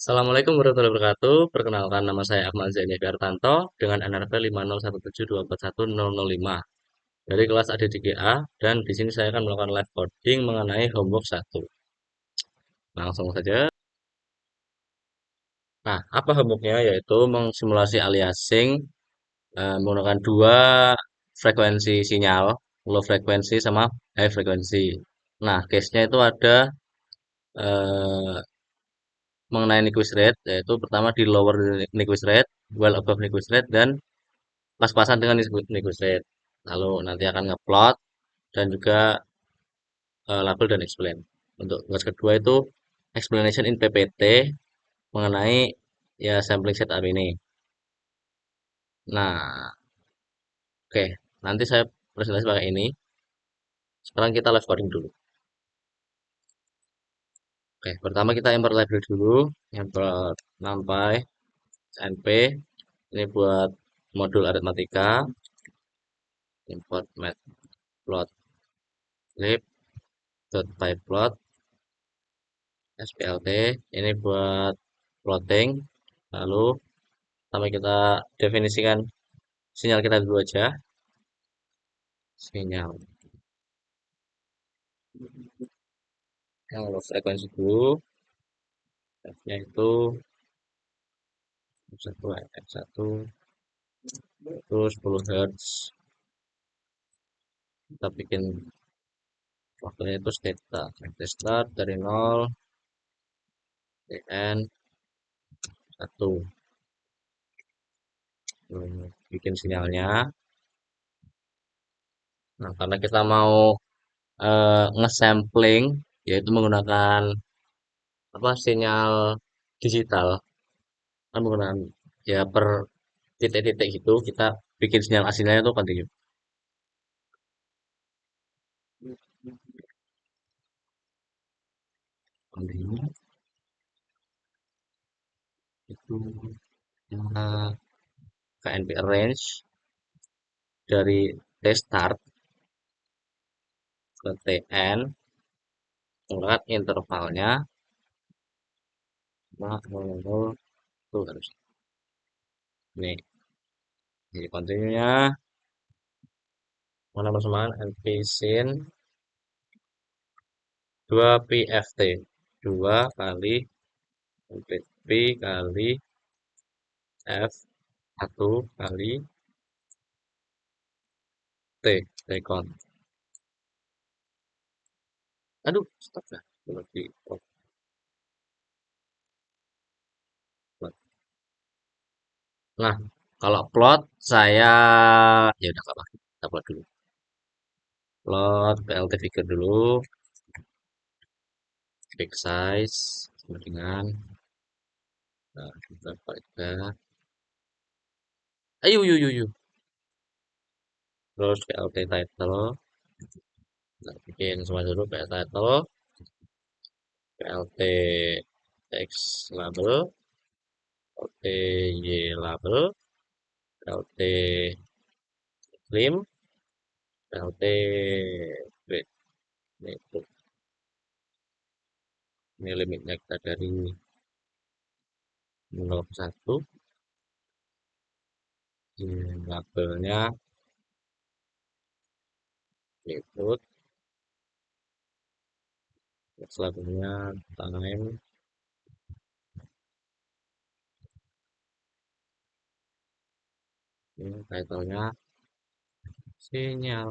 Assalamualaikum warahmatullahi wabarakatuh. Perkenalkan nama saya Ahmad Zaini Dartanto dengan NRP 50172410005 dari kelas ADDGA dan di sini saya akan melakukan live coding mengenai homework 1. Langsung saja. Nah, apa homeworknya? Yaitu mengsimulasi aliasing menggunakan dua frekuensi sinyal, low frekuensi sama high frekuensi. Nah, case-nya itu ada eh, mengenai Nyquist rate, yaitu pertama di lower Nyquist rate, well above Nyquist rate, dan pas-pasan dengan Nyquist rate. Lalu nanti akan ngeplot dan juga label dan explain. Untuk tugas kedua itu explanation in PPT mengenai ya sampling setup ini. Nah, oke, nanti saya presentasi pakai ini. Sekarang kita live coding dulu. Oke, pertama kita import library dulu, import NumPy, NP. Ini buat modul aritmatika, import matplotlib.pyplot splt. Ini buat plotting. Lalu sampai kita definisikan sinyal kita dulu aja. Sinyal yang low frekuensi dulu. F-nya itu F1, F1 itu 10 Hz. Kita bikin waktunya itu start dari 0 N 1. Bikin sinyalnya. Nah, karena kita mau ngesampling yaitu menggunakan apa sinyal digital kan menggunakan ya per titik-titik gitu kita bikin sinyal aslinya itu continue. Continue itu ke NP arrange dari T start ke TN menggunakan intervalnya 0,00 itu harus ini. Jadi continue-nya mana persamaan NP sin 2 PFT 2 kali NP kali F1 kali T con. Aduh, stop ya. Lebih plot. Nah, kalau plot saya ya udah gak apa. Kita plot dulu. Plot PLT figure dulu. Big size sama dengan nah, kita pakai ayo yuk yuk yuk. Terus PLT title. Kita bikin semua dulu PLT title, PLT text label, PLT y label, PLT claim, PLT grade. Ini limitnya kita dari 0 ke 1. Labelnya input, text labelnya time, ini title-nya sinyal,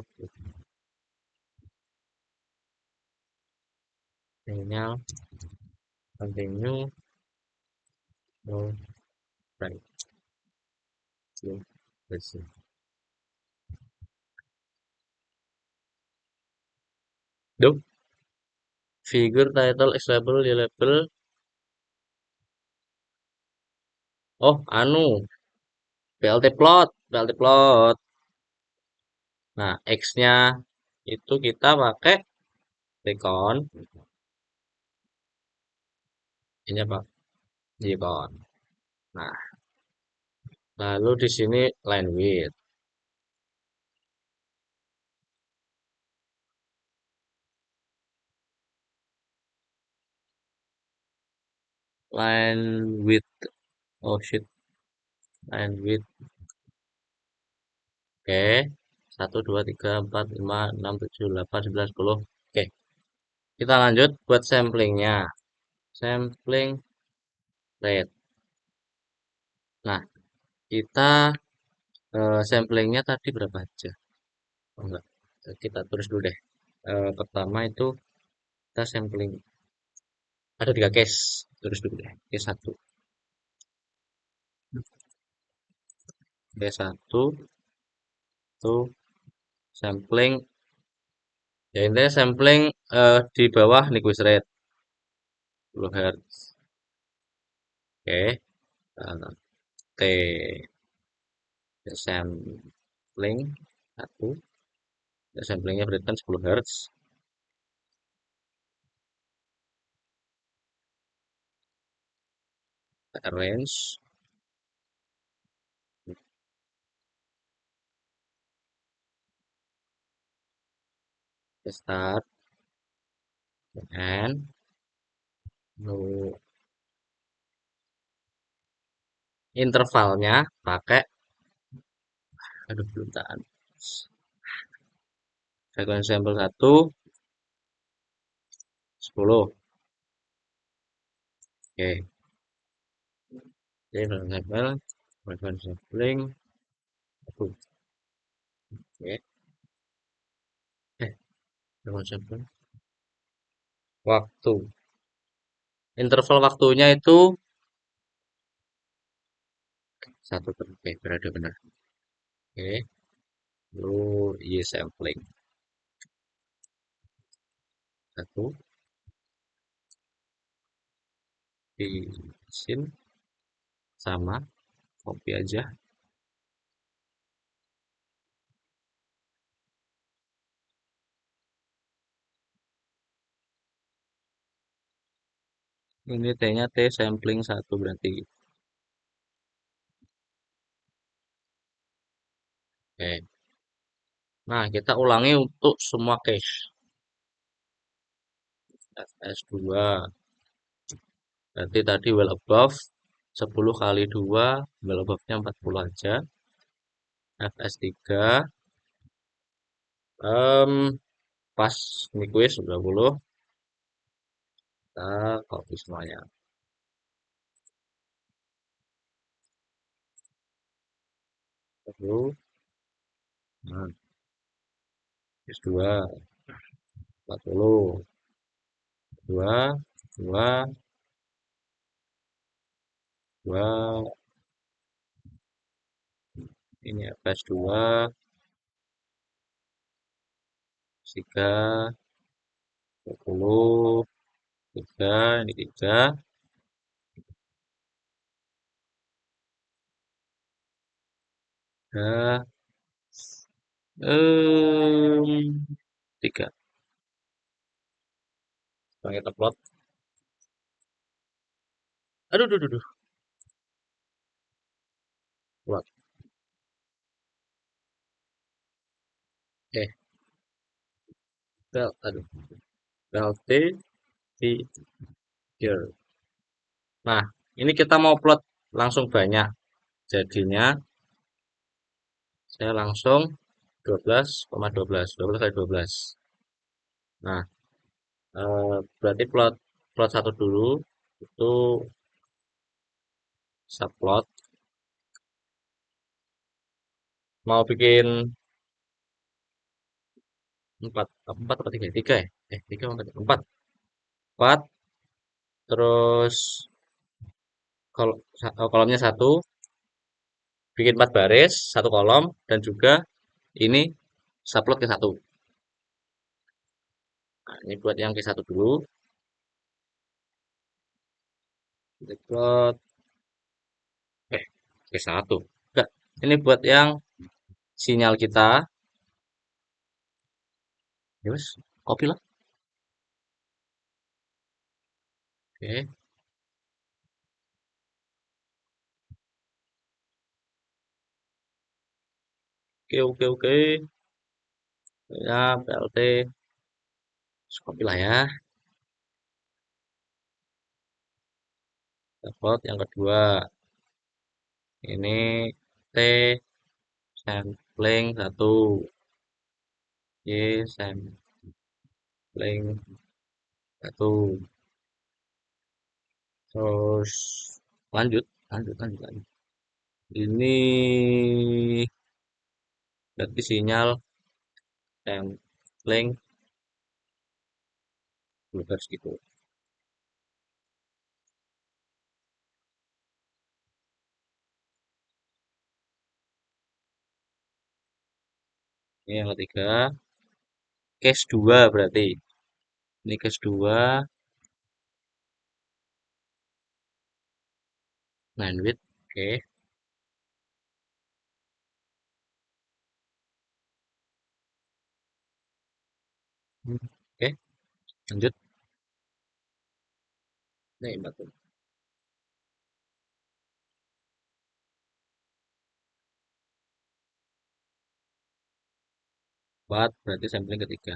sinyal continue, no right, listen. Duh, figure title X label y label. Oh, anu, PLT plot. Nah, X-nya itu kita pakai recon, ini apa? Recon. Nah, lalu di sini line width. line width. Oh shit, line width. Oke, 1, 2, 3, 4, 5, 6, 7, 8, 9, 10. Oke, kita lanjut buat samplingnya. Sampling rate. Nah, kita samplingnya tadi berapa aja? Oh, enggak, kita tulis dulu deh. Pertama itu kita sampling ada 3 case. Tulis dulu deh. Case satu, case satu itu sampling. Ya intinya sampling di bawah Nyquist rate 10 Hz. Oke, T sampling satu, samplingnya berarti kan 10 Hz. Arrange, start, and lalu intervalnya pakai, aduh belum tahan, frekuensi sampel 1 10. Oke, jadi sampel frekuensi sampling 1. Oke, frekuensi sampling waktu, interval waktunya itu 1 per, oke berada benar. Oke, lalu y sampling 1 di sini sama, copy aja. Ini T-nya T sampling 1 berarti. Oke. Nah, kita ulangi untuk semua case. Fs2 berarti tadi well above 10 kali 2, well above-nya 40 aja. Fs3 pas Nyquist 20, kita copy semuanya. Lalu nah, Fs2 40, 2, 2, 2, ini Fs2 3, 20, 3, ini 3, ya, 3. Sekarang kita plot. Aduh, aduh, aduh, plot. Eh, aduh, belt figure. Nah, ini kita mau plot langsung banyak. Jadinya saya langsung 12,12, 12 kali 12. Nah, berarti plot plot satu dulu itu subplot. Mau bikin 4, 4 atau 3? 3 ya? 3 apa 4? 4. 4, terus kolomnya 1, bikin 4 baris, 1 kolom, dan juga ini subplot ke 1. Nah, ini buat yang ke 1 dulu. Kita plot, ke 1. Enggak, ini buat yang sinyal kita. Ya wes, copy lah. Oke, oke, oke, oke. Ya, PLT. Copy lah ya. Dapat yang kedua. Ini T sampling satu, Y sampling satu. Terus lanjut, lanjut. Ini berarti sinyal sampling blueberry gitu. Ini yang ketiga, case 2 berarti. Ini case 2, 9 bit. Oke. Oke, lanjut. Nih, batu. 4 berarti sampling ketiga.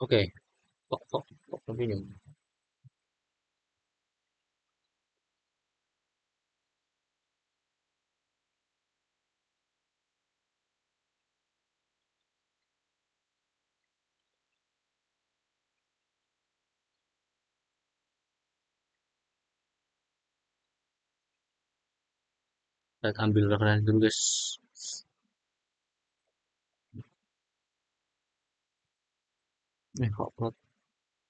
Oke, kok continue. Kita ambil referensi dulu, guys. Nih, kok plot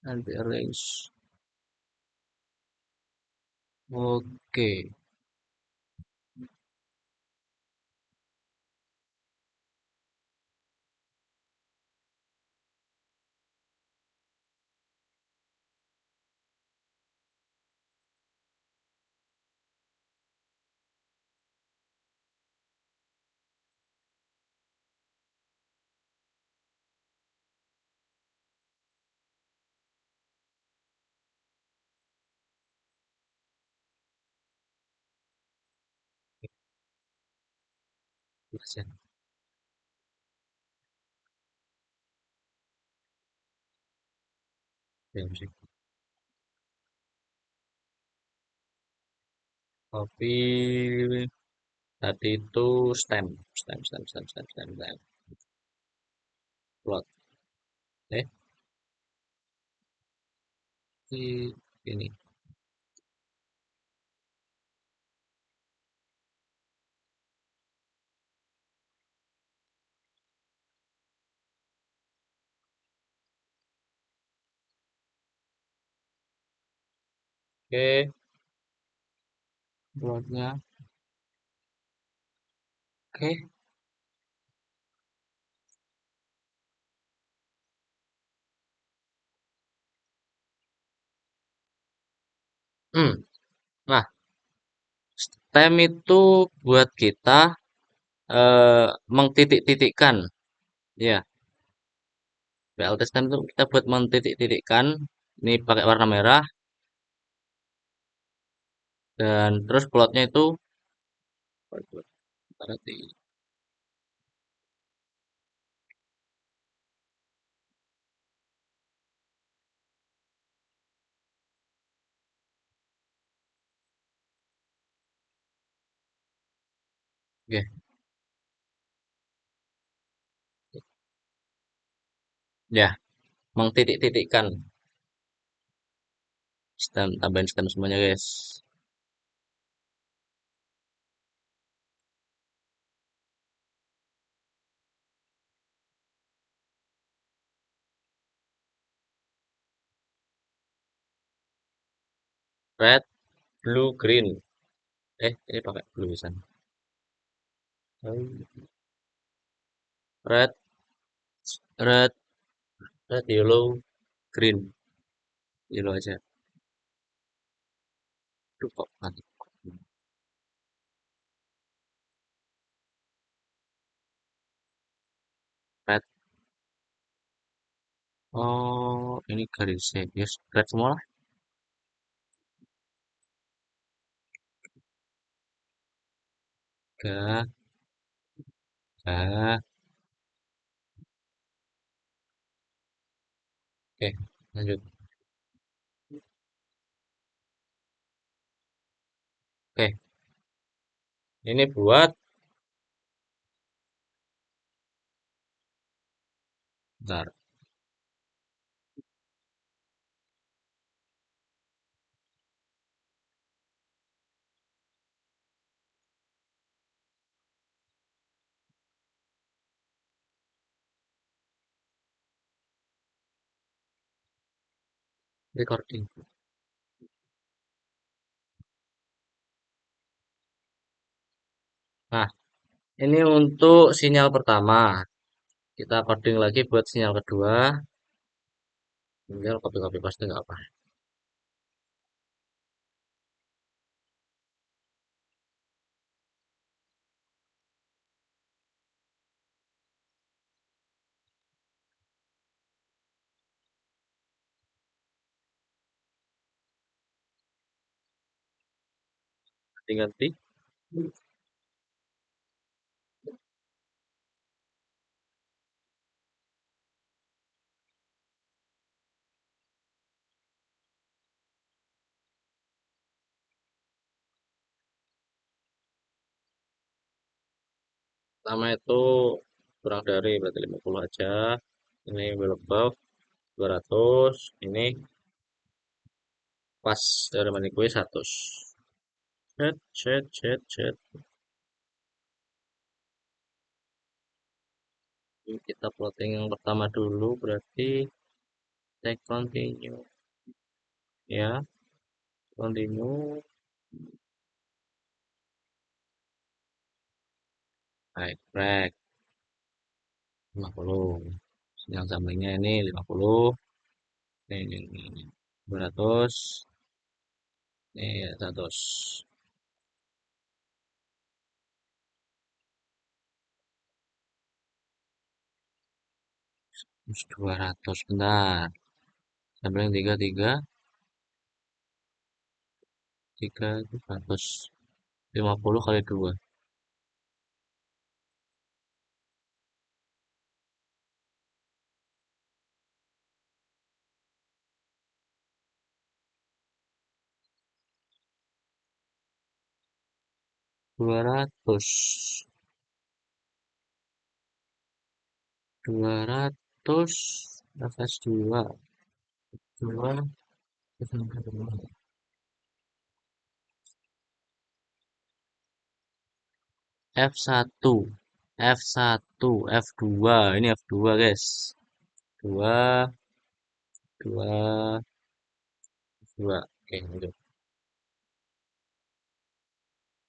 and arrange. Oke. Persen. Ya, musik. Tapi tadi itu stem. Plot. Eh, ini. Oke, plotnya. Oke. Hmm. Nah, stem itu buat kita mengtitik-titikkan. Ya, BLT stem itu kita buat mentitik-titikkan. Ini pakai warna merah dan terus plotnya itu berarti oke. Ya, mengtitik-titikkan stem, tambahin stem semuanya, guys. Red, blue, green. Ini pakai blue bisa. Red, red, red, yellow, green. Yellow aja. Aduh, kok mati. Red. Oh, ini garisnya. Yes, red semua lah. tiga, tiga. Oke, lanjut. Oke, ini buat, bentar, recording. Nah, ini untuk sinyal pertama. Kita coding lagi buat sinyal kedua. Tinggal copy-copy paste nggak apa. Ganti-ganti. Pertama itu kurang dari berarti 50 aja. Ini well above 200. Ini pas dari mana gue 100. Chat, chat, chat, chat. Ini kita plotting yang pertama dulu berarti take continue ya, continue. Baik, break 50. Yang sampingnya ini 50. Ini 200. Ini 100. 200 bentar. Samping 3 3 3 itu 150 kali 2. 200. 200 fs 2 2 F1 F1 F2 ini F2 guys, 2 2 2. Oke lanjut.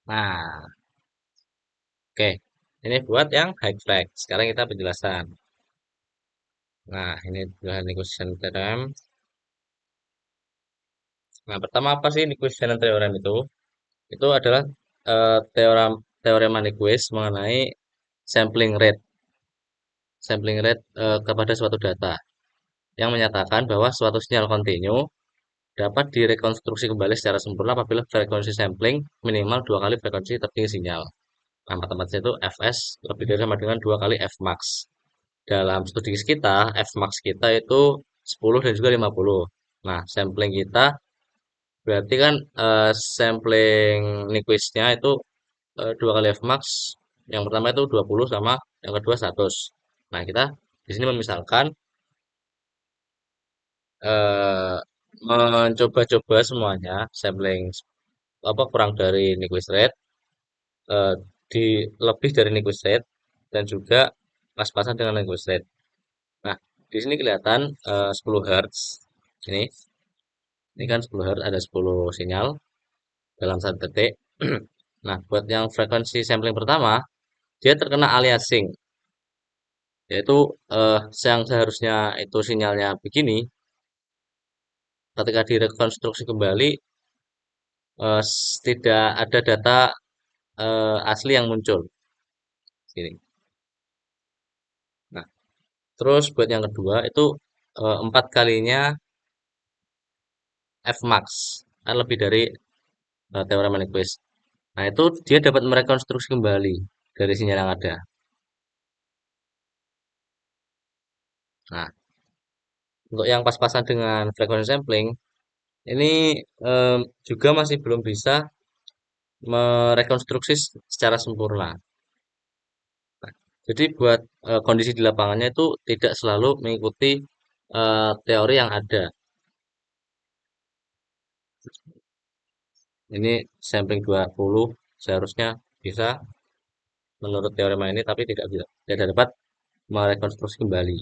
Nah, oke, ini buat yang high flag. Sekarang kita penjelasan. Nah, ini adalah negotiation theorem. Nah, pertama apa sih negotiation theorem itu? Itu adalah teorem teorema Nyquist mengenai sampling rate, kepada suatu data yang menyatakan bahwa suatu sinyal kontinu dapat direkonstruksi kembali secara sempurna apabila frekuensi sampling minimal 2 kali frekuensi tertinggi sinyal. Nah, matematisnya itu Fs lebih dari sama dengan 2 kali Fmax. Dalam studi kita, Fmax kita itu 10 dan juga 50. Nah, sampling kita berarti kan sampling Nyquist-nya itu 2 kali Fmax. Yang pertama itu 20 sama yang kedua 100. Nah, kita di sini memisalkan eh, mencoba-coba semuanya sampling apa kurang dari Nyquist rate, eh, di lebih dari Nyquist rate dan juga pas-pasan dengan Nyquist rate. Nah, di sini kelihatan 10 Hz. Ini kan 10 Hz ada 10 sinyal dalam 1 detik. Nah, buat yang frekuensi sampling pertama, dia terkena aliasing, yaitu yang seharusnya itu sinyalnya begini, ketika direkonstruksi kembali tidak ada data asli yang muncul. Sini. Nah, terus buat yang kedua itu 4 kalinya Fmax, kan lebih dari teorema Nyquist. Nah, itu dia dapat merekonstruksi kembali dari sinyal yang ada. Nah, untuk yang pas-pasan dengan frekuensi sampling, ini juga masih belum bisa merekonstruksi secara sempurna. Jadi buat kondisi di lapangannya itu tidak selalu mengikuti teori yang ada. Ini sampling 20 seharusnya bisa menurut teorema ini, tapi tidak dapat merekonstruksi kembali.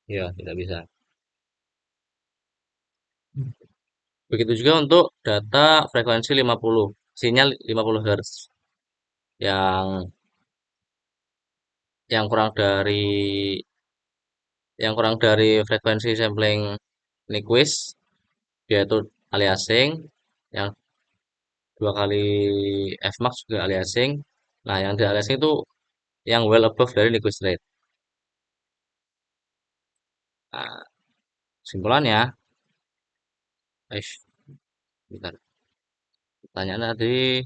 Ya, tidak bisa. Begitu juga untuk data frekuensi 50, sinyal 50 Hz yang yang kurang dari frekuensi sampling Nyquist, yaitu aliasing, yang dua kali Fmax juga aliasing. Nah, yang di aliasing itu yang well above dari Nyquist rate. Nah, simpulannya, bentar. Pertanyaan tadi,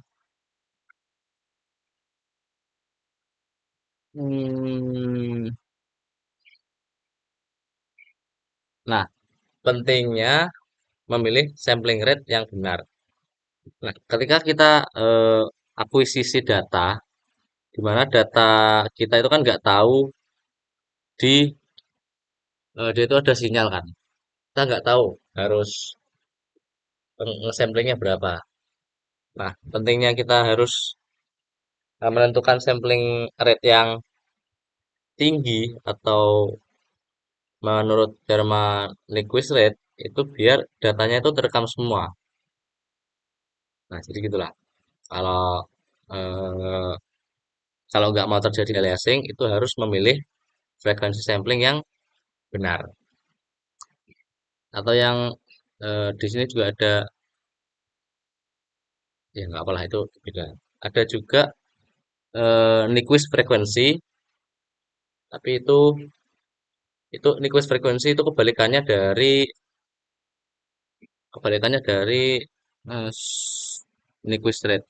hmm, nah, pentingnya memilih sampling rate yang benar. Nah, ketika kita akuisisi data, di mana data kita itu kan nggak tahu dia itu ada sinyal kan. Kita nggak tahu harus samplingnya berapa. Nah, pentingnya kita harus menentukan sampling rate yang tinggi atau menurut Therma Nyquist rate itu biar datanya itu terekam semua. Nah, jadi gitulah. Kalau eh, kalau nggak mau terjadi aliasing, itu harus memilih frekuensi sampling yang benar. Atau yang di sini juga ada, ya nggak apalah itu beda. Ada juga Nyquist frekuensi, tapi itu Nyquist frekuensi itu kebalikannya dari Nyquist rate,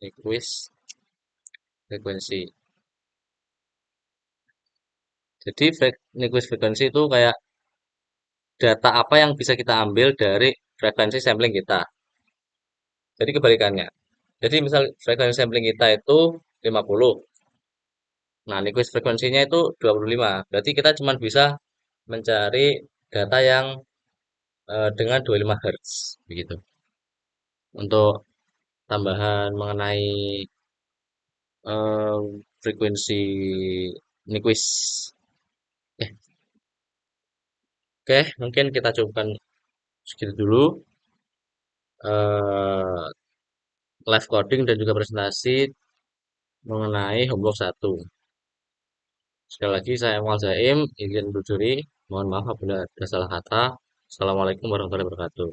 Nyquist frekuensi. Jadi Nyquist frekuensi itu kayak data apa yang bisa kita ambil dari frekuensi sampling kita. Jadi kebalikannya. Jadi misal frekuensi sampling kita itu 50. Nah, Nyquist frekuensinya itu 25. Berarti kita cuma bisa mencari data yang dengan 25 Hz begitu. Untuk tambahan mengenai frekuensi Nyquist. Eh, oke, mungkin kita cobakan segitu dulu eh live coding dan juga presentasi mengenai homework 1. Sekali lagi saya Muhammad Zaim, izin undur diri. Mohon maaf apabila ada salah kata. Assalamualaikum warahmatullahi wabarakatuh.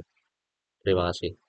Terima kasih.